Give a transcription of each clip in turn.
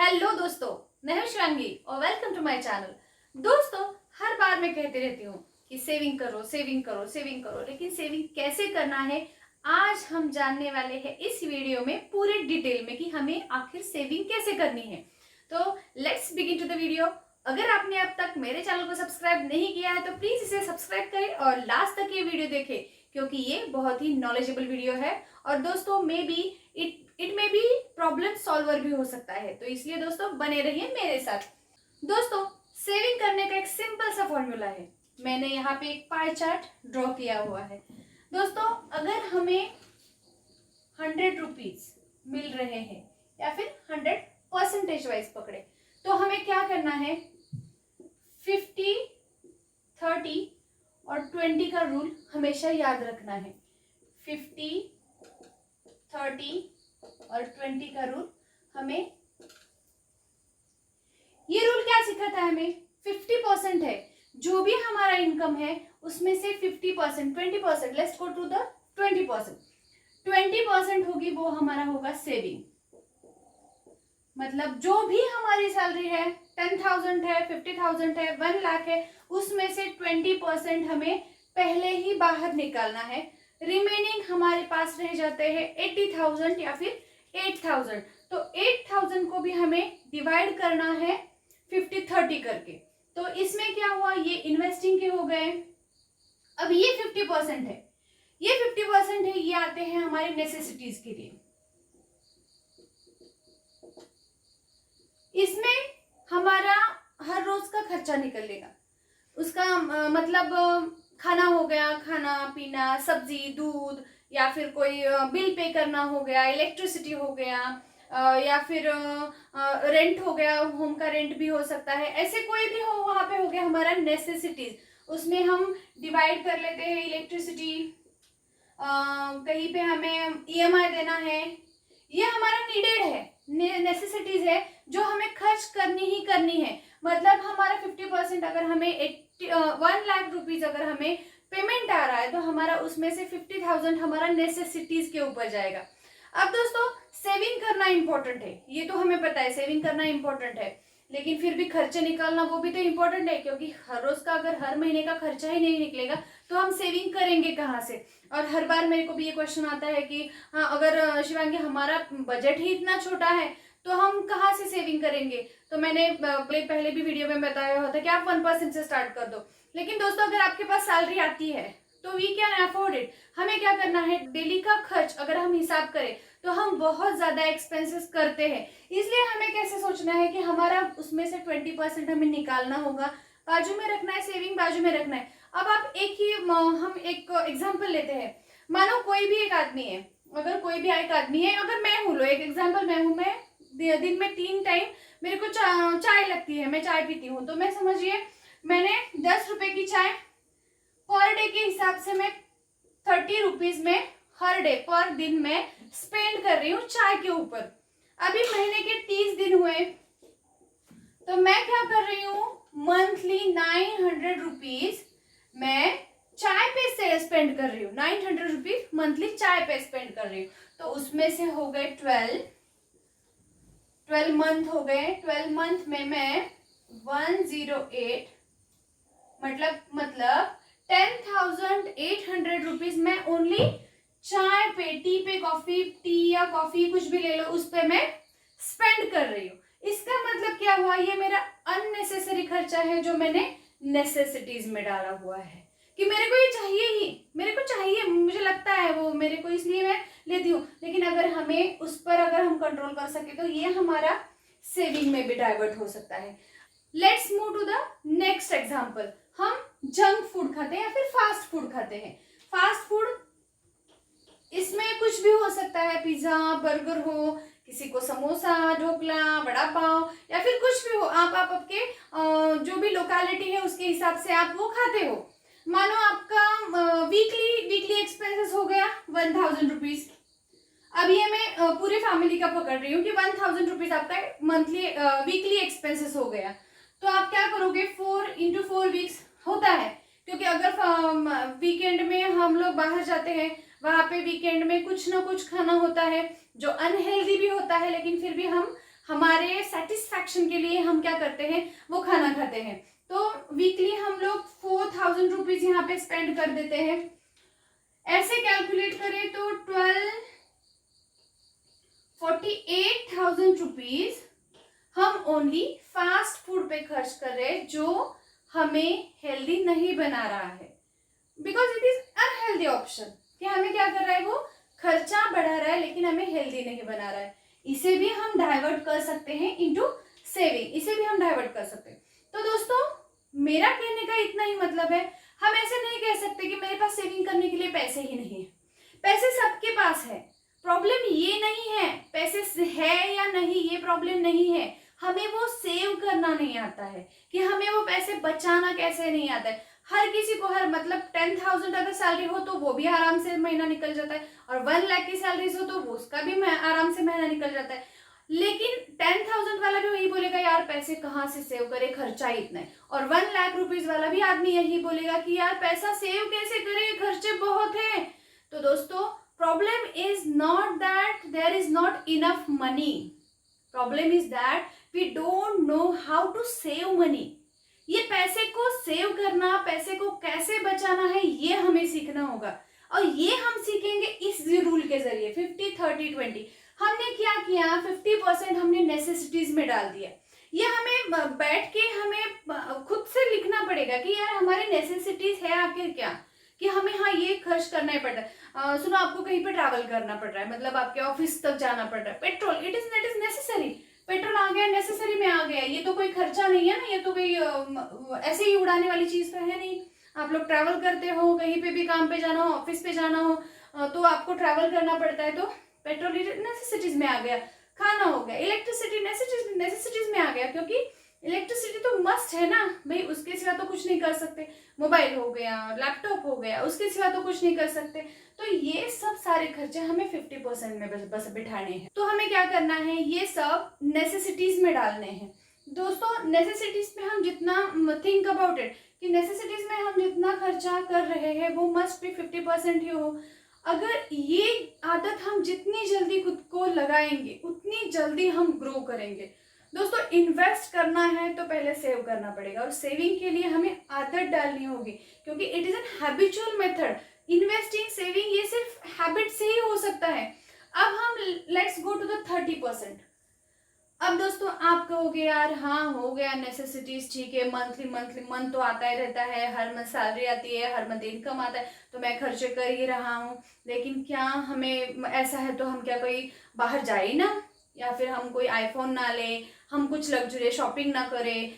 Hello दोस्तों, मैं हूं शिवांगी और वेलकम टू माय चैनल। दोस्तों, हर बार मैं कहती रहती हूँ कि सेविंग करो सेविंग करो सेविंग करो, लेकिन सेविंग कैसे करना है आज हम जानने वाले हैं इस वीडियो में पूरे डिटेल में कि हमें आखिर सेविंग कैसे करनी है। तो let's begin to the video. अगर आपने अब तक मेरे चैनल को सब्सक्राइब नहीं किया है तो प्लीज इसे सब्सक्राइब करें और लास्ट तक ये वीडियो देखें, क्योंकि ये बहुत ही नॉलेजेबल वीडियो है और दोस्तों मे बी इट में भी प्रॉब्लम सॉल्वर भी हो सकता है, तो इसलिए दोस्तों बने रहिए मेरे साथ। दोस्तों, सेविंग करने का एक सिंपल सा फॉर्मूला है। मैंने यहाँ पे एक पाई चार्ट ड्रॉ किया हुआ है। दोस्तों, अगर हमें 100 रुपीज मिल रहे हैं या फिर 100% वाइज पकड़े तो हमें क्या करना है, 50, 30 और 20 का रूल हमेशा याद रखना है। 50, 30 और 20 का रूल हमें, ये रूल क्या सिखाता है हमें, 50% है जो भी हमारा इनकम है उसमें से 50%, 20%, लेट्स गो टू द 20%, 20% होगी वो हमारा होगा सेविंग। मतलब जो भी हमारी सैलरी है, 10,000 है, 50,000 है, 1 लाख है, उसमें से 20% हमें पहले ही बाहर निकालना है। रिमेनिंग हमारे पास रह जाते हैं 80,000 या फिर 8,000। तो 8,000 को भी हमें डिवाइड करना है 50-30 करके। तो इसमें क्या हुआ, ये इन्वेस्टिंग के हो गए। अब ये 50% है, ये 50% है, ये आते हैं हमारे नेसेसिटीज के लिए। इसमें हमारा हर रोज का खर्चा निकलेगा। उसका मतलब खाना हो गया, खाना पीना, सब्जी, दूध, या फिर कोई बिल पे करना हो गया, इलेक्ट्रिसिटी हो गया, या फिर रेंट हो गया, होम का रेंट भी हो सकता है, ऐसे कोई भी हो, वहां पे हो गया हमारा नेसेसिटीज। उसमें हम डिवाइड कर लेते हैं इलेक्ट्रिसिटी, कहीं पे हमें EMI देना है, ये हमारा नीडेड है, नेसेसिटीज है जो हमें खर्च करनी ही करनी है। मतलब हमारा 50% अगर हमें 1 लाख रुपीज अगर हमें पेमेंट आ रहा है तो हमारा उसमें से 50,000 हमारा नेसेसिटीज के ऊपर जाएगा। अब दोस्तों, सेविंग करना इंपॉर्टेंट है, ये तो हमें पता है सेविंग करना इंपॉर्टेंट है, लेकिन फिर भी खर्चे निकालना वो भी तो इम्पोर्टेंट है, क्योंकि हर रोज का अगर हर महीने का खर्चा ही नहीं निकलेगा तो हम सेविंग करेंगे कहाँ से। और हर बार मेरे को भी ये क्वेश्चन आता है कि हाँ, अगर शिवांगी हमारा बजट ही इतना छोटा है तो हम कहाँ से सेविंग करेंगे। तो मैंने पहले भी वीडियो में बताया हुआ था कि आप 1% से स्टार्ट कर दो। लेकिन दोस्तों, अगर आपके पास सैलरी आती है तो वी कैन अफोर्ड इट। हमें क्या करना है, डेली का खर्च अगर हम हिसाब करें तो हम बहुत ज्यादा एक्सपेंसेस करते हैं। इसलिए हमें कैसे सोचना है कि हमारा उसमें से 20% हमें निकालना होगा, बाजू में रखना है, सेविंग बाजू में रखना है। अब आप हम एक एग्जाम्पल लेते हैं। मानो कोई भी एक आदमी है, अगर कोई भी एक आदमी है, अगर मैं हूँ, लो एक एग्जाम्पल, मैं हूँ, मैं दिन में 3 टाइम मेरे को चाय लगती है, मैं चाय पीती हूँ, तो मैं समझिए मैंने 10 रुपए की चाय पर डे के हिसाब से मैं 30 रुपीज में हर डे पर दिन में स्पेंड कर रही हूँ चाय के ऊपर। अभी महीने के 30 दिन हुए तो मैं क्या कर रही हूँ, मंथली 900 रुपीज मैं चाय पे से स्पेंड कर रही हूँ। 900 रुपीज मंथली चाय पे स्पेंड कर रही हूँ। तो उसमें से हो गए 12 मंथ हो गए। 12 मंथ में मैं 108 मतलब 10,800 रुपीज मैं ओनली चाय पे, टी या कॉफी कुछ भी ले लो, उस पे मैं स्पेंड कर रही हूँ। इसका मतलब क्या हुआ, ये मेरा अननेसेसरी खर्चा है जो मैंने नेसेसिटीज में डाला हुआ है कि मेरे को ये चाहिए ही, मेरे को चाहिए, मुझे लगता है वो मेरे को, इसलिए मैं लेती हूँ। लेकिन अगर हमें उस पर अगर हम कंट्रोल कर सके तो ये हमारा सेविंग में भी डाइवर्ट हो सकता है। Let's move to the next example. हम जंक फूड खाते हैं या फिर फास्ट फूड खाते हैं। फास्ट फूड, इसमें कुछ भी हो सकता है, पिज्जा, बर्गर हो, किसी को समोसा, ढोकला, वड़ा पाव, या फिर कुछ भी हो, आप आपके जो भी लोकेलिटी है उसके हिसाब से आप वो खाते हो। मानो आपका वीकली एक्सपेंसेस हो गया 1,000 रुपीज। अब ये मैं पूरी फैमिली का पकड़ रही हूँ कि 1,000 रुपीज आपका मंथली वीकली एक्सपेंसेस हो गया। तो आप क्या करोगे, 4 into 4 वीक्स होता है, क्योंकि अगर वीकेंड में हम लोग बाहर जाते हैं, वहां पे वीकेंड में कुछ ना कुछ खाना होता है जो अनहेल्दी भी होता है, लेकिन फिर भी हम हमारे सेटिस्फैक्शन के लिए हम क्या करते हैं, वो खाना खाते हैं। तो वीकली हम लोग 4000 रुपीज यहाँ पे स्पेंड कर देते हैं। ऐसे कैलकुलेट करें तो 48,000 रुपीज हम ओनली फास्ट फूड पे खर्च कर रहे हैं, जो हमें हेल्दी नहीं बना रहा है, because it is unhealthy option. कि हमें क्या कर रहा है, वो खर्चा बढ़ा रहा है लेकिन हमें हेल्दी नहीं बना रहा है। इसे भी हम डाइवर्ट कर सकते हैं इनटू सेविंग, इसे भी हम डाइवर्ट कर सकते हैं। तो दोस्तों मेरा कहने का इतना ही मतलब है, हम ऐसे नहीं कह सकते कि मेरे पास सेविंग करने के लिए पैसे ही नहीं है। पैसे सबके पास है, प्रॉब्लम ये नहीं है पैसे है या नहीं, ये प्रॉब्लम नहीं है, हमें वो सेव करना नहीं आता है, कि हमें वो पैसे बचाना कैसे नहीं आता है। हर किसी को मतलब 10,000 अगर सैलरी हो तो वो भी आराम से महीना निकल जाता है, और 1 लाख की सैलरी हो तो वो उसका भी आराम से महीना निकल जाता है। लेकिन 10,000 वाला भी वही बोलेगा यार पैसे कहाँ से सेव करे, खर्चा इतना है। और 1 लाख रुपीज वाला भी आदमी यही बोलेगा कि यार पैसा सेव कैसे करे, खर्चे बहुत है। तो दोस्तों problem is not that there is not enough money, problem is that we don't know how to save money. ये पैसे को सेव करना, पैसे को कैसे बचाना है, ये हमें सीखना होगा। और ये हम सीखेंगे इस रूल के जरिए 50-30-20। हमने क्या किया, 50% हमने नेसेसिटीज में डाल दिया। ये हमें बैठ के हमें खुद से लिखना पड़ेगा कि यार हमारे नेसेसिटीज है आखिर क्या, कि हमें हाँ ये खर्च करना ही पड़ रहा है। सुनो आपको कहीं पे ट्रैवल करना पड़ रहा है, मतलब आपके ऑफिस तक जाना पड़ रहा है, petrol it is necessary, petrol आ गया, नेसेसरी में आ गया, ये तो कोई खर्चा नहीं है ना, ये तो कोई ऐसे ही उड़ाने वाली चीज तो है नहीं। आप लोग ट्रैवल करते हो, कहीं पे भी काम पे जाना हो, ऑफिस पे जाना हो, तो आपको ट्रैवल करना पड़ता है, तो पेट्रोल नेसेसिटीज में आ गया। खाना हो गया, इलेक्ट्रिसिटी नेसेसिटीज में आ गया, क्योंकि इलेक्ट्रिसिटी तो मस्ट है ना भाई, उसके सिवा तो कुछ नहीं कर सकते। मोबाइल हो गया, लैपटॉप हो गया, उसके सिवा तो कुछ नहीं कर सकते। तो ये सब सारे खर्चे हमें 50% में बस बिठाने हैं। तो हमें क्या करना है, ये सब नेसेसिटीज में डालने हैं। दोस्तों नेसेसिटीज पे हम जितना थिंक अबाउट इट, कि नेसेसिटीज में हम जितना खर्चा कर रहे हैं वो मस्ट भी 50% ही हो। अगर ये आदत हम जितनी जल्दी खुद को लगाएंगे उतनी जल्दी हम ग्रो करेंगे। दोस्तों इन्वेस्ट करना है तो पहले सेव करना पड़ेगा, और सेविंग के लिए हमें आदत डालनी होगी, क्योंकि it is an habitual method. Investing, saving ये सिर्फ हैबिट से ही हो सकता है। अब हम लेट्स गो टू द 30%। अब दोस्तों आप कहोगे यार हाँ हो गया नेसेसिटीज, ठीक है, मंथ तो आता ही रहता है, हर मंथ सैलरी आती है, हर मंथ इनकम आता है, तो मैं खर्चे कर ही रहा हूँ। लेकिन क्या हमें ऐसा है तो हम क्या कोई बाहर जाए ना, या फिर हम कोई आईफोन ना ले, हम कुछ लग्जरी शॉपिंग ना करें,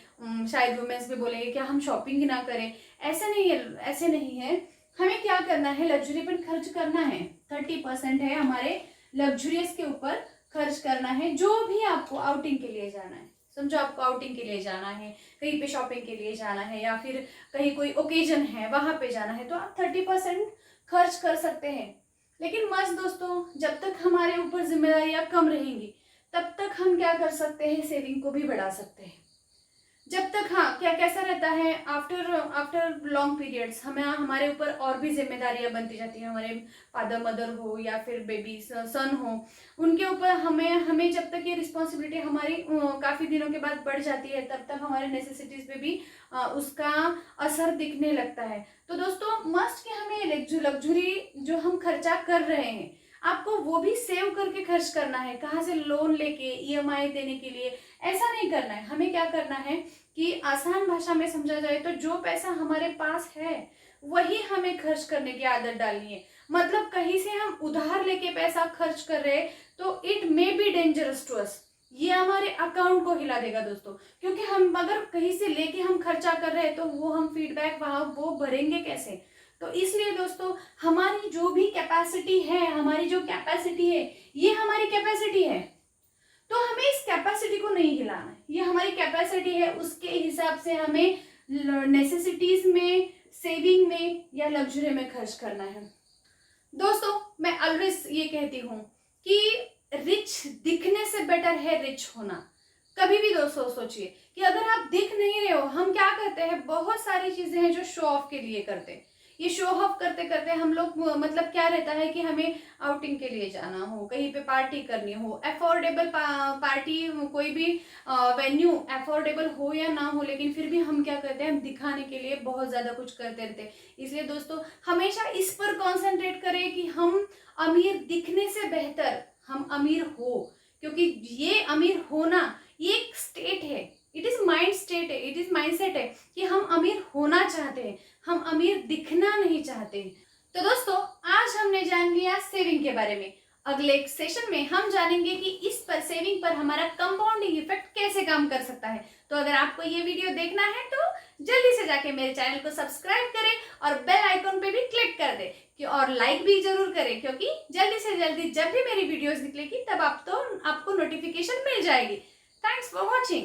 शायद वुमेन्स भी बोलेंगे क्या हम शॉपिंग ना करें। ऐसा नहीं है, ऐसे नहीं है। हमें क्या करना है, लग्जरी पर खर्च करना है। 30% है हमारे लग्जरियस के ऊपर खर्च करना है। जो भी आपको आउटिंग के लिए जाना है, समझो आपको आउटिंग के लिए जाना है, कहीं पे शॉपिंग के लिए जाना है, या फिर कहीं कोई ओकेजन है वहां पे जाना है, तो आप 30% खर्च कर सकते हैं। लेकिन मस्त दोस्तों, जब तक हमारे ऊपर जिम्मेदारियां कम रहेंगी तब तक हम क्या कर सकते हैं, सेविंग को भी बढ़ा सकते हैं। जब तक हाँ क्या कैसा रहता है, आफ्टर लॉन्ग पीरियड्स हमें हमारे ऊपर और भी जिम्मेदारियां बनती जाती हैं। हमारे फादर मदर हो या फिर बेबी सन हो, उनके ऊपर हमें जब तक ये रिस्पॉन्सिबिलिटी हमारी काफ़ी दिनों के बाद बढ़ जाती है, तब तक हमारे नेसेसिटीज़ पे भी उसका असर दिखने लगता है। तो दोस्तों मस्ट कि हमें लग्जरी जो हम खर्चा कर रहे हैं, आपको वो भी सेव करके खर्च करना है। कहाँ से लोन लेके EMI देने के लिए ऐसा नहीं करना है। हमें क्या करना है कि आसान भाषा में समझा जाए तो जो पैसा हमारे पास है वही हमें खर्च करने की आदत डालनी है। मतलब कहीं से हम उधार लेके पैसा खर्च कर रहे हैं तो it may be dangerous to us, ये हमारे अकाउंट को हिला देगा दोस्तों। क्योंकि हम अगर कहीं से लेके हम खर्चा कर रहे हैं तो वो हम फीडबैक वहाँ वो भरेंगे कैसे। तो इसलिए दोस्तों हमारी जो भी कैपेसिटी है, हमारी जो कैपेसिटी है ये हमारी कैपेसिटी है, तो हमें इस कैपेसिटी को नहीं हिलाना है। ये हमारी कैपेसिटी है, उसके हिसाब से हमें नेसेसिटीज में, सेविंग में या लग्जरी में खर्च करना है। दोस्तों मैं ऑलवेज ये कहती हूँ कि रिच दिखने से बेटर है रिच होना। कभी भी दोस्तों सोचिए कि अगर आप दिख नहीं रहे हो, हम क्या करते हैं, बहुत सारी चीजें हैं जो शो ऑफ के लिए करते हैं। ये शो ऑफ करते करते हम लोग मतलब क्या रहता है कि हमें आउटिंग के लिए जाना हो, कहीं पे पार्टी करनी हो, अफोर्डेबल पार्टी, कोई भी वेन्यू अफोर्डेबल हो या ना हो, लेकिन फिर भी हम क्या करते हैं, हम दिखाने के लिए बहुत ज़्यादा कुछ करते रहते हैं। इसलिए दोस्तों हमेशा इस पर कॉन्सेंट्रेट करें कि हम अमीर दिखने से बेहतर हम अमीर हो, क्योंकि ये अमीर होना ये एक स्टेट है, इट इज माइंड स्टेट है, इट इज माइंडसेट है कि हम अमीर होना चाहते हैं, हम अमीर दिखना नहीं चाहते। तो दोस्तों आज हमने जान लिया सेविंग के बारे में। अगले सेशन में हम जानेंगे कि इस पर सेविंग पर हमारा कंपाउंडिंग इफेक्ट कैसे काम कर सकता है। तो अगर आपको ये वीडियो देखना है तो जल्दी से जाके मेरे चैनल को सब्सक्राइब करें और बेल आइकॉन पे भी क्लिक कर दें और लाइक भी जरूर करें, क्योंकि जल्दी से जल्दी जब भी मेरी वीडियोस निकलेगी तब आपको नोटिफिकेशन मिल जाएगी। Thanks for watching.